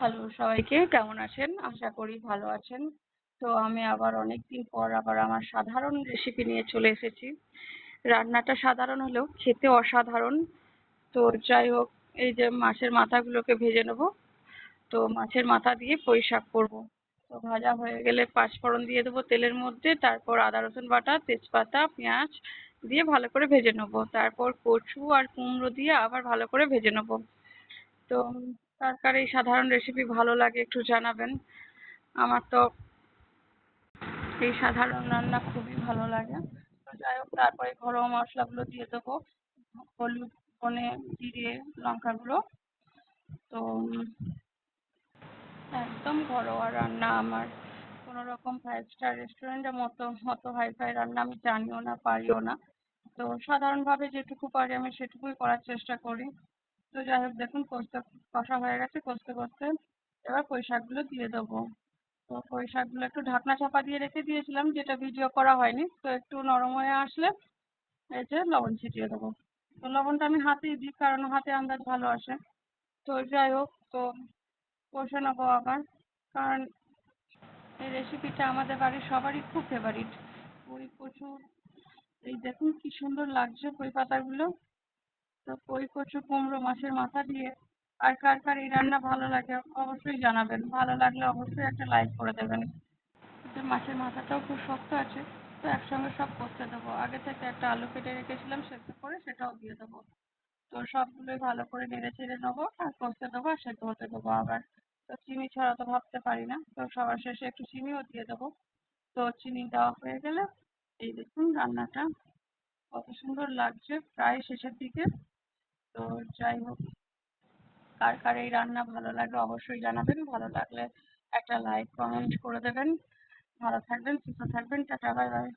Hello সবাইকে, কেমন আছেন? আশা করি ভালো আছেন। তো আমি আবার অনেকদিন পর আমার সাধারণ রেসিপি নিয়ে চলে এসেছি। রান্নাটা সাধারণ হলেও খেতে অসাধারণ। তো যাই হোক, এই যে মাছের মাথাগুলোকে ভেজে নেব। তো মাছের মাথা দিয়ে পুঁই শাক করবো। তো ভাজা হয়ে গেলে পাঁচফোড়ন দিয়ে দেবো তেলের মধ্যে, তারপর আদা রসুন বাটা, তেজপাতা, পেঁয়াজ দিয়ে ভালো করে ভেজে নেবো। তারপর কচু আর কুমড়ো দিয়ে আবার ভালো করে ভেজে নেবো। তো কার কার এই সাধারণ রেসিপি ভালো লাগে একটু জানাবেন। আমার তো এই সাধারণ রান্না খুবই ভালো লাগে। তো যাই হোক, তারপরে ঘরোয়া মশলাগুলো দিয়ে দেবো। হলুদ, ধনে, জিরে, লঙ্কা গুঁড়ো। তো একদম ঘরোয়া রান্না আমার। কোনো রকম 5 স্টার রেস্টুরেন্টের মতো অত হাইফাই রান্না আমি জানিও না, পারিও না। তো সাধারণভাবে যেটুকু পারি আমি সেটুকুই করার চেষ্টা করি। তো যাই হোক, দেখুন কষা হয়ে গেছে। কষতে কষতে এবার পুঁই শাকগুলো দিয়ে দেবো। তো পুঁই শাকগুলো একটু ঢাকনা চাপা দিয়ে রেখে দিয়েছিলাম, যেটা ভিডিও করা হয়নি। তো একটু নরম হয়ে আসলে এই যে লবণ ছিটিয়ে দেবো। তো লবণটা আমি হাতেই দিই, কারণ হাতে আন্দাজ ভালো আসে। তো যাই হোক, তো কষে নেবো আবার, কারণ এই রেসিপিটা আমাদের বাড়ির সবারই খুব ফেভারিট। পুঁই কচু, এই দেখুন কি সুন্দর লাগছে পুঁই পাতাগুলো। তো পুঁই কচু কুমড়ো মাছের মাথা দিয়ে আর কার কার এই রান্না ভালো লাগে অবশ্যই জানাবেন। ভালো লাগলে অবশ্যই একটা লাইক করে দেবেন। যে মাছের মাথাটাও খুব শক্ত আছে, তো একসঙ্গে সব করতে দেবো। আগে থেকে একটা আলু কেটে রেখেছিলাম, সেদ্ধ করে সেটাও দিয়ে দেবো। তো সবগুলোই ভালো করে নেড়ে চেড়ে নেবো আর কষতে দেবো আর সেদ্ধ হতে দেবো আবার। তো চিনি ছাড়া তো ভাবতে পারি না, তো সবার শেষে একটু চিনিও দিয়ে দেবো। তো চিনি দেওয়া হয়ে গেলে এই দেখুন রান্নাটা কত সুন্দর লাগছে, প্রায় শেষের দিকে। তো যাই হোক, কার কার এই রান্না ভালো লাগে অবশ্যই জানাবেন। ভালো লাগলে একটা লাইক কমেন্ট করে দেবেন। ভালো থাকবেন, সুস্থ থাকবেন, টাটা, বাই বাই।